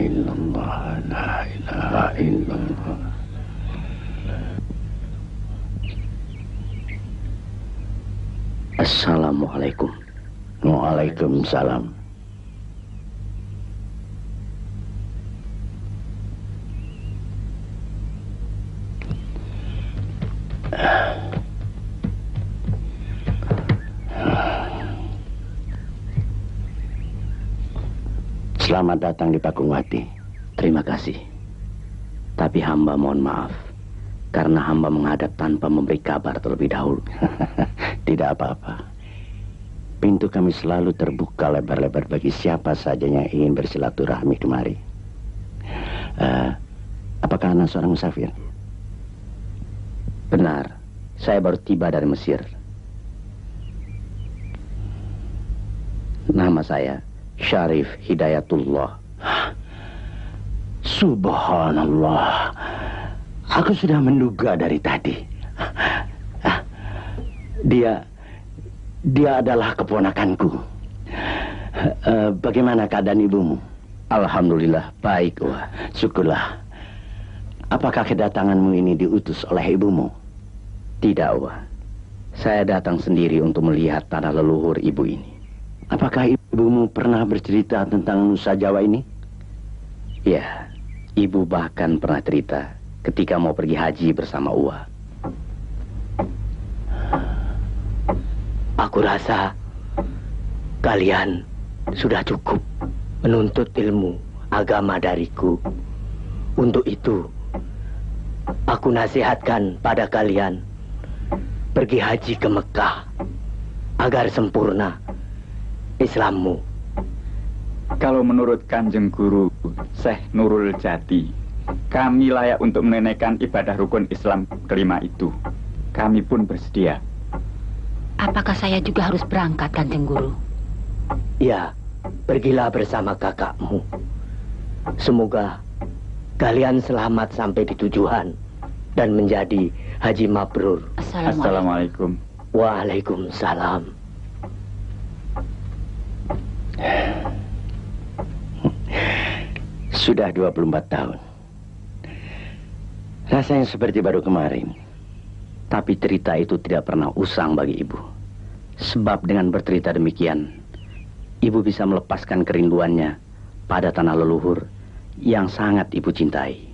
illallah, la ilaha illallah. Assalamualaikum. Waalaikumsalam. Selamat datang di Pakungwati. Terima kasih. Tapi hamba mohon maaf, karena hamba menghadap tanpa memberi kabar terlebih dahulu. Tidak apa-apa. Pintu kami selalu terbuka lebar-lebar bagi siapa saja yang ingin bersilaturahmi kemari. Apakah Anda seorang musafir? Benar, saya baru tiba dari Mesir. Nama saya Syarif Hidayatullah. Subhanallah. Aku sudah menduga dari tadi. Dia adalah keponakanku. Bagaimana keadaan ibumu? Alhamdulillah baik, wah. Syukurlah. Apakah kedatanganmu ini diutus oleh ibumu? Tidak, wah. Saya datang sendiri untuk melihat tanah leluhur ibu ini. Apakah ibumu pernah bercerita tentang Nusa Jawa ini? Ya, ibu bahkan pernah cerita ketika mau pergi haji bersama Uwa. Aku rasa kalian sudah cukup menuntut ilmu agama dariku. Untuk itu, aku nasihatkan pada kalian pergi haji ke Mekah agar sempurna Islammu. Kalau menurut Kanjeng Guru Syekh Nurul Jati, kami layak untuk menunaikan ibadah rukun Islam kelima itu. Kami pun bersedia. Apakah saya juga harus berangkat, Kanjeng Guru? Ya, pergilah bersama kakakmu. Semoga kalian selamat sampai di tujuan dan menjadi haji mabrur. Assalamualaikum. Waalaikumsalam. Sudah 24 tahun. Rasanya seperti baru kemarin. Tapi cerita itu tidak pernah usang bagi ibu. Sebab dengan bercerita demikian, ibu bisa melepaskan kerinduannya pada tanah leluhur yang sangat ibu cintai.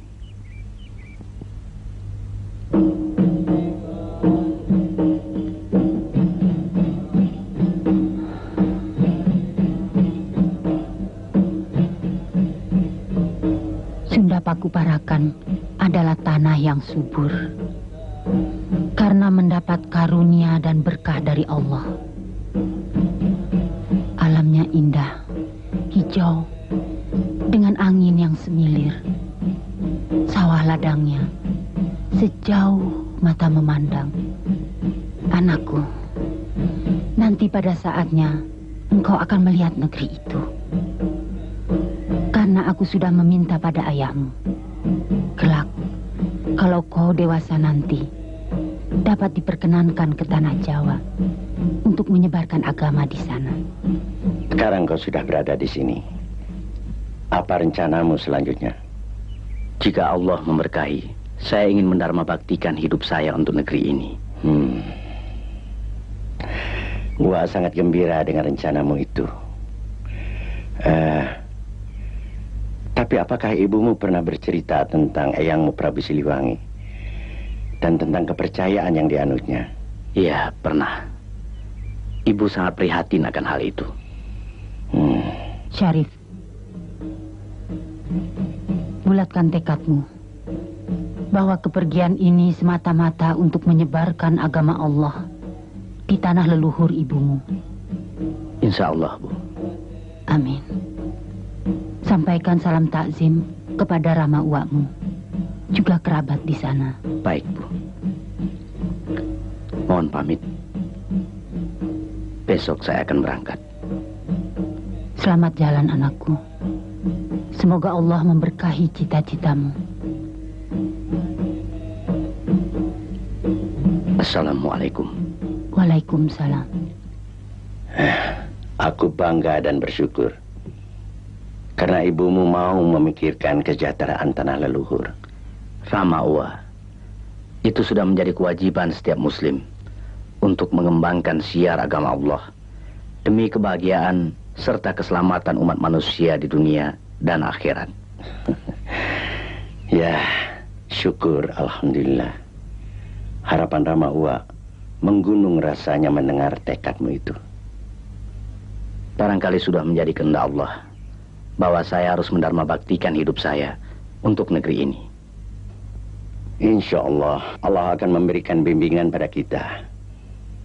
Sunda Pakuparakan adalah tanah yang subur karena mendapat karunia dan berkah dari Allah. Alamnya indah, hijau, dengan angin yang semilir. Sawah ladangnya sejauh mata memandang. Anakku, nanti pada saatnya engkau akan melihat negeri itu. Karena aku sudah meminta pada ayahmu, kelak, kalau kau dewasa nanti, dapat diperkenankan ke tanah Jawa untuk menyebarkan agama di sana. Sekarang kau sudah berada di sini. Apa rencanamu selanjutnya? Jika Allah memberkahi, saya ingin mendharma baktikan hidup saya untuk negeri ini. Gua sangat gembira dengan rencanamu itu. Tapi apakah ibumu pernah bercerita tentang eyangmu Prabu Siliwangi dan tentang kepercayaan yang dianutnya? Iya, pernah. Ibu sangat prihatin akan hal itu. Syarif, bulatkan tekadmu bahwa kepergian ini semata-mata untuk menyebarkan agama Allah di tanah leluhur ibumu. Insya Allah, Bu. Amin. Sampaikan salam takzim kepada Rama Uwakmu, juga kerabat di sana. Baik, Bu. Mohon pamit. Besok saya akan berangkat. Selamat jalan, anakku. Semoga Allah memberkahi cita-citamu. Assalamualaikum. Waalaikumsalam. Aku bangga dan bersyukur Karena ibumu mau memikirkan kesejahteraan tanah leluhur. Rama Uwa, itu sudah menjadi kewajiban setiap muslim untuk mengembangkan syiar agama Allah demi kebahagiaan serta keselamatan umat manusia di dunia dan akhirat. Ya, syukur alhamdulillah. Harapan Rama Uwa menggunung rasanya mendengar tekadmu itu. Barangkali sudah menjadi kehendak Allah bahwa saya harus mendharma baktikan hidup saya untuk negeri ini. Insya Allah, Allah akan memberikan bimbingan pada kita,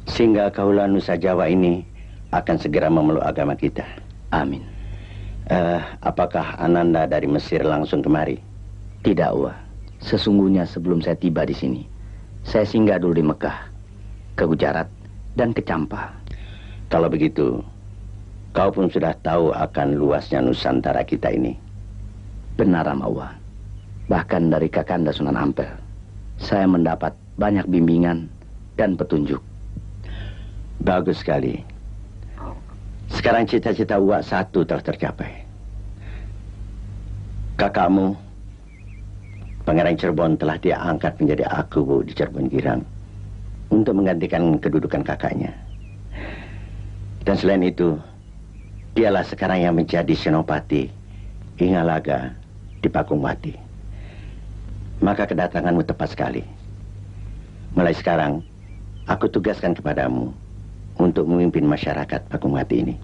sehingga kaulah Nusa Jawa ini akan segera memeluk agama kita. Amin. Apakah Ananda dari Mesir langsung kemari? Tidak, Uwa. Sesungguhnya sebelum saya tiba di sini, saya singgah dulu di Mekah, ke Gujarat, dan ke Campa. Kalau begitu, kau pun sudah tahu akan luasnya Nusantara kita ini. Benar, Rama Uwa. Bahkan dari Kakanda Sunan Ampel, saya mendapat banyak bimbingan dan petunjuk. Bagus sekali. Sekarang cita-cita Uwa satu telah tercapai. Kakakmu, Pangeran Cirebon, telah dia angkat menjadi Aku di Cirebon Girang untuk menggantikan kedudukan kakaknya. Dan selain itu, dialah sekarang yang menjadi Senopati Ingalaga di Pakungwati. Maka kedatanganmu tepat sekali. Mulai sekarang, aku tugaskan kepadamu untuk memimpin masyarakat Pakungwati ini.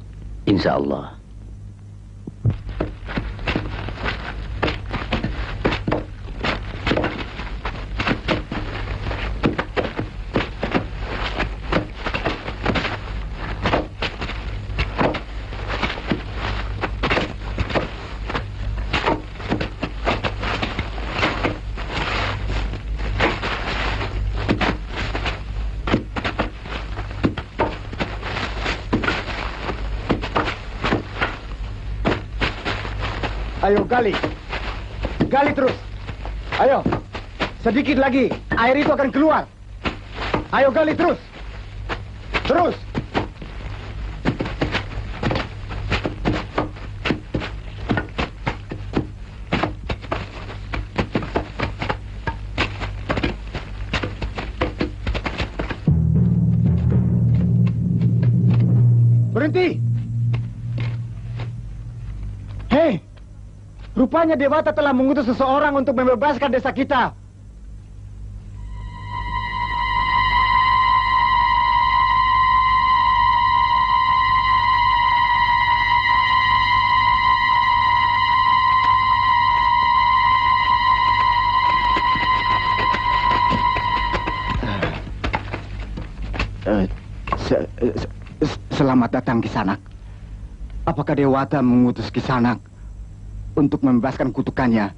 Insya Allah. Ayo gali. Gali terus. Ayo. Sedikit lagi. Air itu akan keluar. Ayo gali terus. Terus. Berhenti. Hei. Rupanya Dewata telah mengutus seseorang untuk membebaskan desa kita. Selamat datang, Kisanak. Apakah Dewata mengutus Kisanak untuk membebaskan kutukannya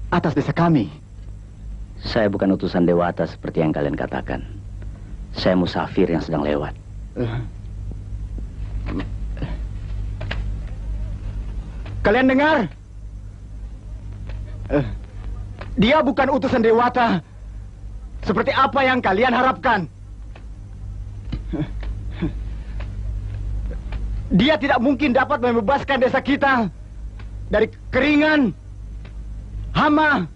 atas desa kami? Saya bukan utusan Dewata seperti yang kalian katakan. Saya musafir yang sedang lewat. Kalian dengar? Dia bukan utusan Dewata seperti apa yang kalian harapkan. Dia tidak mungkin dapat membebaskan desa kita dari keringan, hama,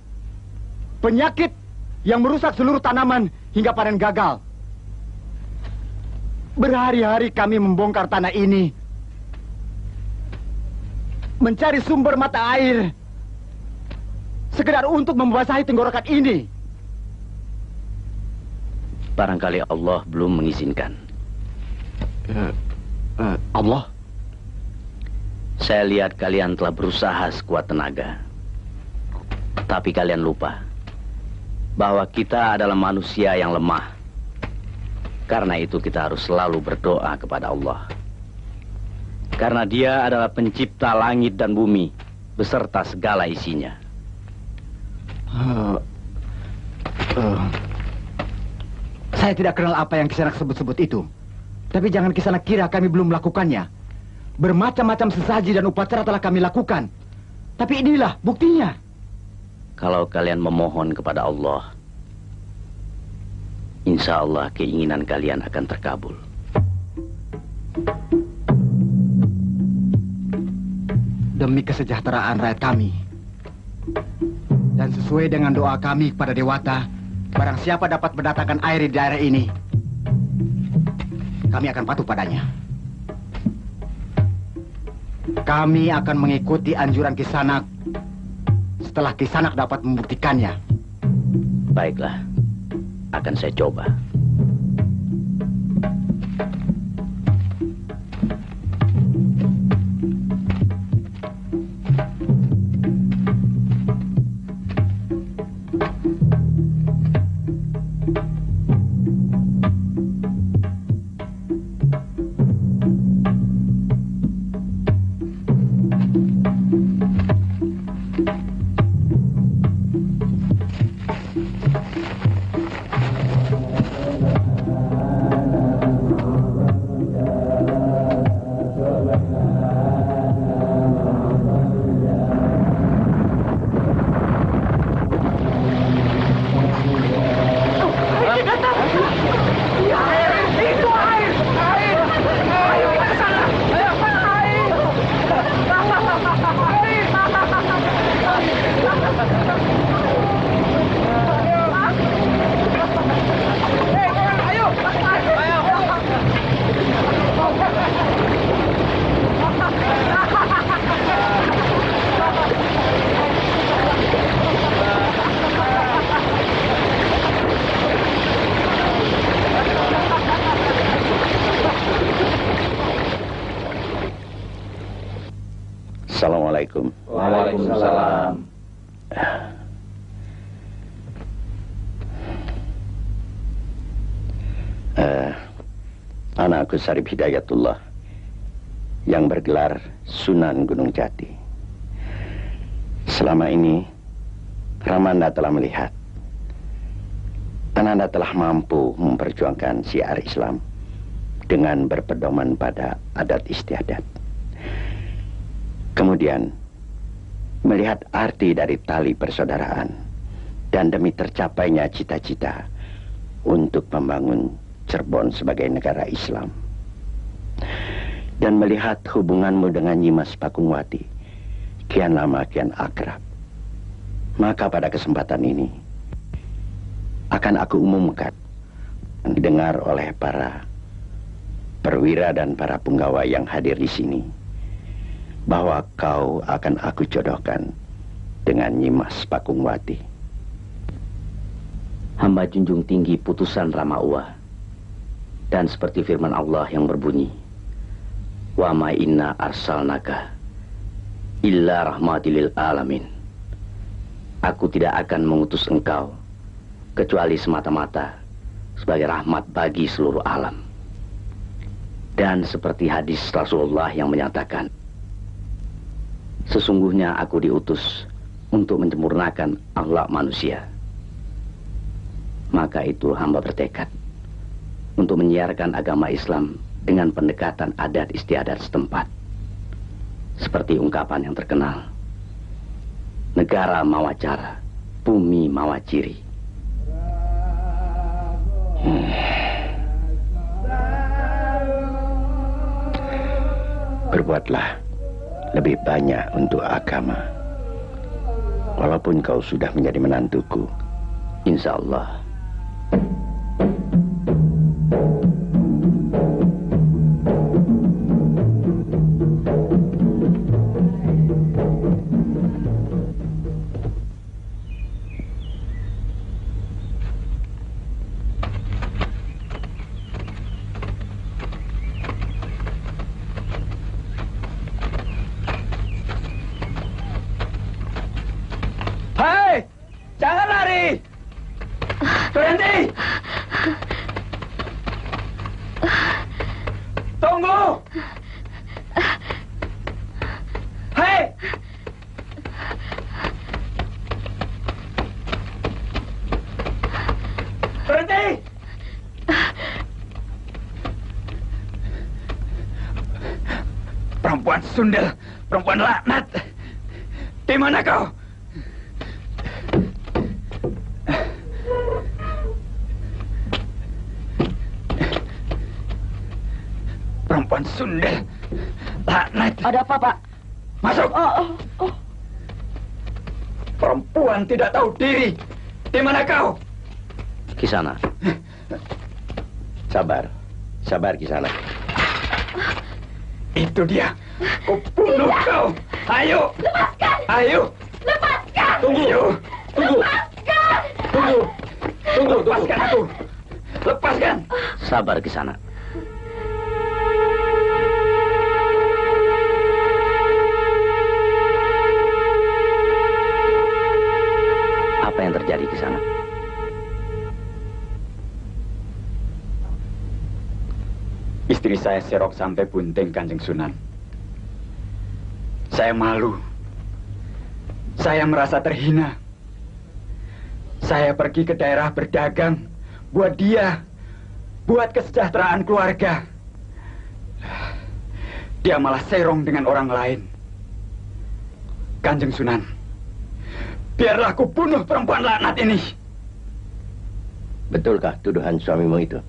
penyakit yang merusak seluruh tanaman hingga panen gagal. Berhari-hari kami membongkar tanah ini, mencari sumber mata air, sekedar untuk membasahi tenggorokan ini. Barangkali Allah belum mengizinkan. Allah? Saya lihat kalian telah berusaha sekuat tenaga. Tapi kalian lupa bahwa kita adalah manusia yang lemah. Karena itu kita harus selalu berdoa kepada Allah. Karena Dia adalah pencipta langit dan bumi beserta segala isinya. Saya tidak kenal apa yang Kisanak sebut-sebut itu. Tapi jangan Kisanak kira kami belum melakukannya. Bermacam-macam sesaji dan upacara telah kami lakukan. Tapi inilah buktinya. Kalau kalian memohon kepada Allah, insya Allah keinginan kalian akan terkabul. demi kesejahteraan rakyat kami. Dan sesuai dengan doa kami kepada Dewata, barang siapa dapat mendatangkan air di daerah ini, kami akan patuh padanya. Kami akan mengikuti anjuran Kisanak setelah Kisanak dapat membuktikannya. Baiklah, akan saya coba. Assalamualaikum. Waalaikumsalam. Anakku Sarip Hidayatullah yang bergelar Sunan Gunung Jati. Selama ini Ramanda telah melihat Ananda telah mampu memperjuangkan syiar Islam dengan berpedoman pada adat istiadat. Kemudian melihat arti dari tali persaudaraan dan demi tercapainya cita-cita untuk membangun Cirebon sebagai negara Islam, dan melihat hubunganmu dengan Nyimas Pakungwati kian lama kian akrab, maka pada kesempatan ini akan aku umumkan, didengar oleh para perwira dan para penggawa yang hadir di sini, bahwa kau akan aku jodohkan dengan Nyimas Pakungwati. Hamba junjung tinggi putusan Rama Uwa. Dan seperti firman Allah yang berbunyi, wa ma inna arsalnaka illa rahmatil alamin. Aku tidak akan mengutus engkau kecuali semata-mata sebagai rahmat bagi seluruh alam. Dan seperti hadis Rasulullah yang menyatakan, sesungguhnya aku diutus untuk menyempurnakan akhlak manusia. Maka itu hamba bertekad untuk menyiarkan agama Islam dengan pendekatan adat istiadat setempat. Seperti ungkapan yang terkenal, negara mawa cara, bumi mawa ciri. Berbuatlah lebih banyak untuk agama, walaupun kau sudah menjadi menantuku. Insya Allah. Hei, jangan lari. Berhenti. Tunggu. Hei. Berhenti. Perempuan sundel, perempuan laknat. Di mana kau? Perempuan sundel, laknat. Ada apa, Pak? Masuk! Perempuan tidak tahu diri. Di mana kau? Kisana. Sabar. Sabar, Kisana. Itu dia. Ku bunuh kau. Ayo. Lepaskan. Ayo. Lepaskan. Tunggu. Tunggu. Lepaskan. Tunggu. Tunggu. Lepaskan aku. Lepaskan. Sabar, Kisana. Apa yang terjadi Kisana? Istri saya serok sampai bunting, Kanjeng Sunan. Saya malu. Saya merasa terhina. Saya pergi ke daerah berdagang buat dia, buat kesejahteraan keluarga. Dia malah serong dengan orang lain. Kanjeng Sunan, biarlah aku bunuh perempuan laknat ini. Betulkah tuduhan suamimu itu?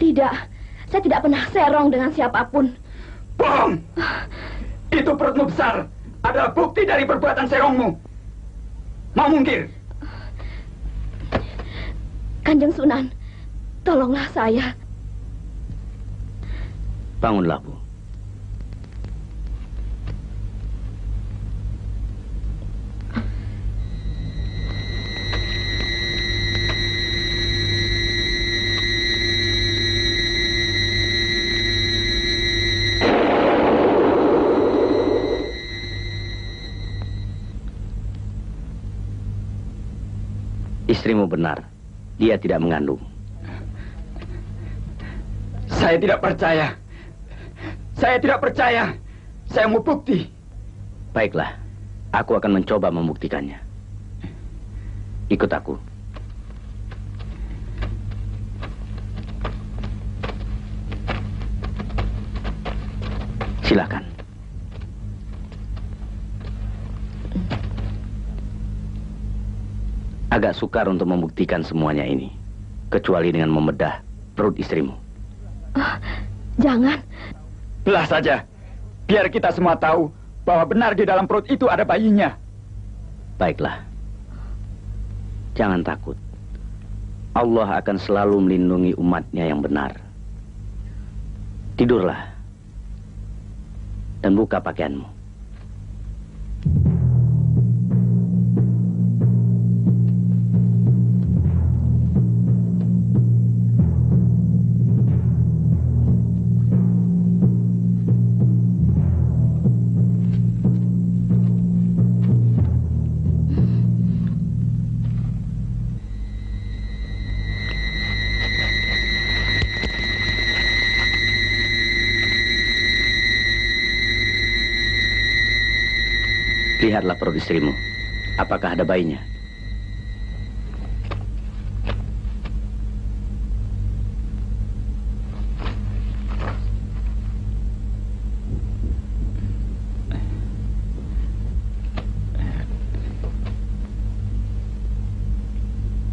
Tidak, saya tidak pernah serong dengan siapapun. Bohong! Itu perutmu besar adalah bukti dari perbuatan serongmu. Mau mungkir? Kanjeng Sunan, tolonglah saya. Bangunlah, Bu. Istrimu benar, dia tidak mengandung. Saya tidak percaya. Saya tidak percaya. Saya mau bukti. Baiklah, aku akan mencoba membuktikannya. Ikut aku. Silakan. Agak sukar untuk membuktikan semuanya ini, kecuali dengan membedah perut istrimu. Jangan. Belah saja. Biar kita semua tahu bahwa benar di dalam perut itu ada bayinya. Baiklah. Jangan takut. Allah akan selalu melindungi umatnya yang benar. Tidurlah. Dan buka pakaianmu. Lihatlah perut istrimu. Apakah ada bayinya?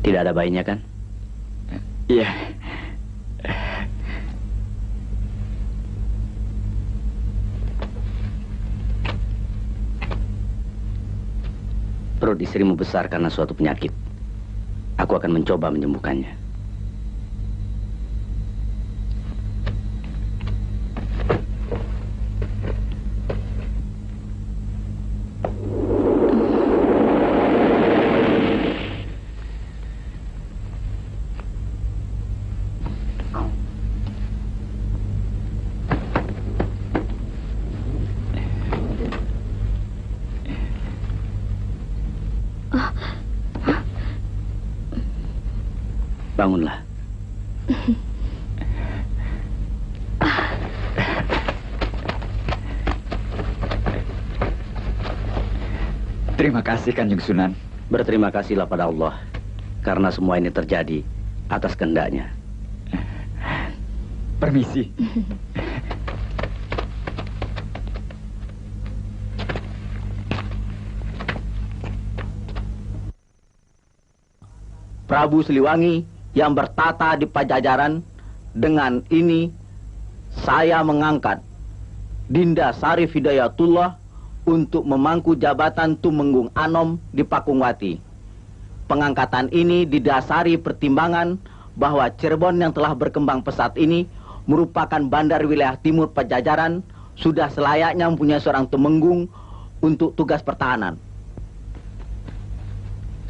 Tidak ada bayinya kan? Iya. Perut istrimu besar karena suatu penyakit. Aku akan mencoba menyembuhkannya. Bangunlah. Terima kasih, Kanjeng Sunan. Berterima kasihlah pada Allah, karena semua ini terjadi atas kehendaknya. Permisi. Prabu Siliwangi yang bertata di Pajajaran, dengan ini saya mengangkat Dinda Sarif Hidayatullah untuk memangku jabatan Tumenggung Anom di Pakungwati. Pengangkatan ini didasari pertimbangan bahwa Cirebon yang telah berkembang pesat ini merupakan bandar wilayah timur Pajajaran, sudah selayaknya mempunyai seorang Tumenggung untuk tugas pertahanan.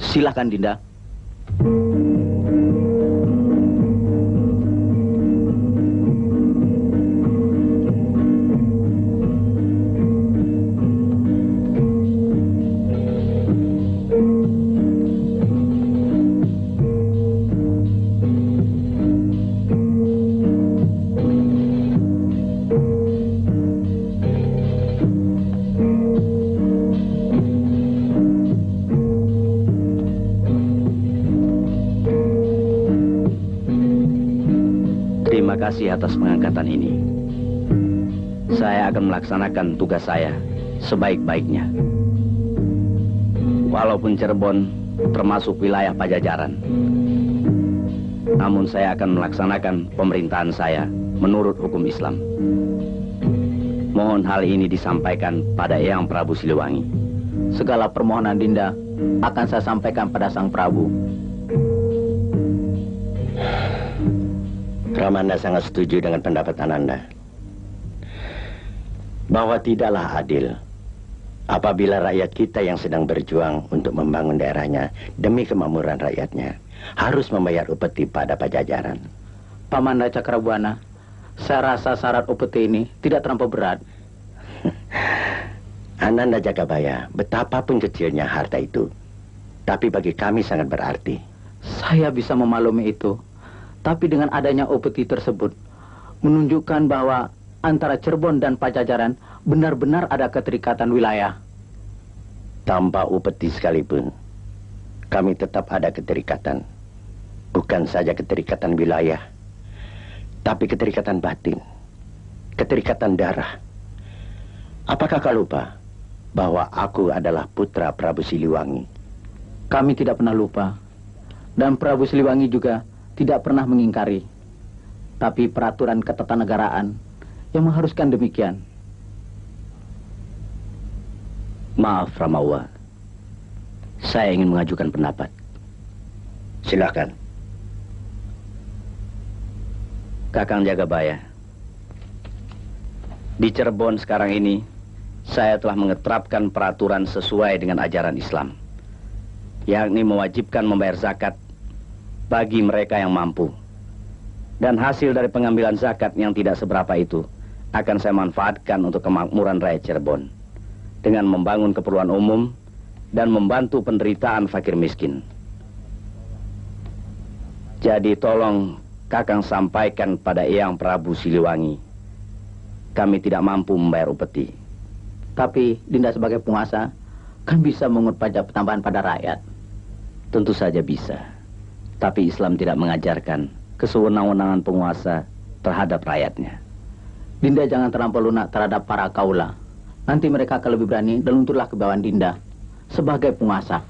Silakan Dinda. Terima kasih atas pengangkatan ini. Saya akan melaksanakan tugas saya sebaik-baiknya. Walaupun Cirebon termasuk wilayah Pajajaran, namun saya akan melaksanakan pemerintahan saya menurut hukum Islam. Mohon hal ini disampaikan pada Eyang Prabu Siliwangi. Segala permohonan Dinda akan saya sampaikan pada Sang Prabu. Ramanda sangat setuju dengan pendapat Ananda bahwa tidaklah adil apabila rakyat kita yang sedang berjuang untuk membangun daerahnya demi kemakmuran rakyatnya harus membayar upeti pada Pajajaran. Pamanda Cakrabuana, saya rasa syarat upeti ini tidak terlampau berat. Ananda Jagabaya, betapapun kecilnya harta itu, tapi bagi kami sangat berarti. Saya bisa memaklumi itu. Tapi dengan adanya upeti tersebut menunjukkan bahwa antara Cirebon dan Pajajaran benar-benar ada keterikatan wilayah. Tanpa upeti sekalipun, kami tetap ada keterikatan. Bukan saja keterikatan wilayah, tapi keterikatan batin, keterikatan darah. Apakah kau lupa bahwa aku adalah putra Prabu Siliwangi? Kami tidak pernah lupa. Dan Prabu Siliwangi juga tidak pernah mengingkari. Tapi peraturan ketatanegaraan yang mengharuskan demikian. Maaf Ramawa, saya ingin mengajukan pendapat. Silakan. Kakang Jagabaya, di Cirebon sekarang ini saya telah mengeterapkan peraturan sesuai dengan ajaran Islam, yakni mewajibkan membayar zakat bagi mereka yang mampu. Dan hasil dari pengambilan zakat yang tidak seberapa itu akan saya manfaatkan untuk kemakmuran rakyat Cirebon dengan membangun keperluan umum dan membantu penderitaan fakir miskin. Jadi tolong Kakang sampaikan pada Eyang Prabu Siliwangi, kami tidak mampu membayar upeti. Tapi Dinda sebagai penguasa kan bisa mengut pajak tambahan pada rakyat. Tentu saja bisa. Tapi Islam tidak mengajarkan kesewenang-wenangan penguasa terhadap rakyatnya. Dinda jangan terlampau lunak terhadap para kaula. Nanti mereka akan lebih berani dan lunturlah ke bawah Dinda sebagai penguasa.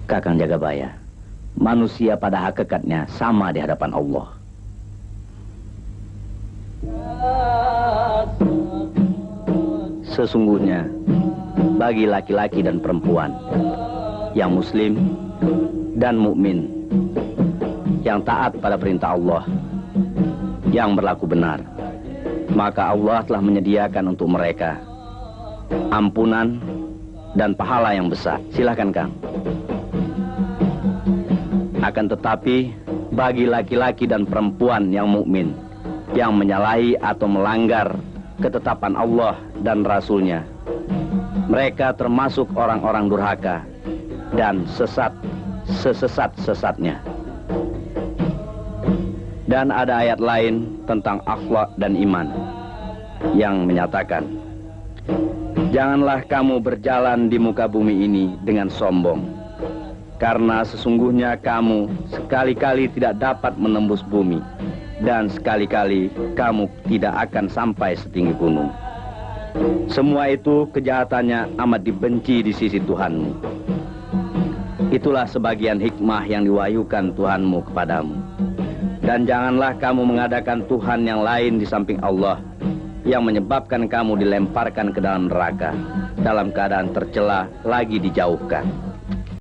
Kakang Jagabaya, manusia pada hakikatnya sama di hadapan Allah. Sesungguhnya bagi laki-laki dan perempuan yang muslim dan mukmin, yang taat pada perintah Allah, yang berlaku benar, maka Allah telah menyediakan untuk mereka ampunan dan pahala yang besar. Silakan Kang. Akan tetapi bagi laki-laki dan perempuan yang mukmin yang menyalahi atau melanggar ketetapan Allah dan Rasul-Nya, mereka termasuk orang-orang durhaka dan sesat sesesat-sesatnya. Dan ada ayat lain tentang akhlak dan iman yang menyatakan, janganlah kamu berjalan di muka bumi ini dengan sombong, karena sesungguhnya kamu sekali-kali tidak dapat menembus bumi, dan sekali-kali kamu tidak akan sampai setinggi gunung. Semua itu kejahatannya amat dibenci di sisi Tuhanmu. Itulah sebagian hikmah yang diwahyukan Tuhanmu kepadamu. Dan janganlah kamu mengadakan Tuhan yang lain di samping Allah, yang menyebabkan kamu dilemparkan ke dalam neraka dalam keadaan tercela lagi dijauhkan.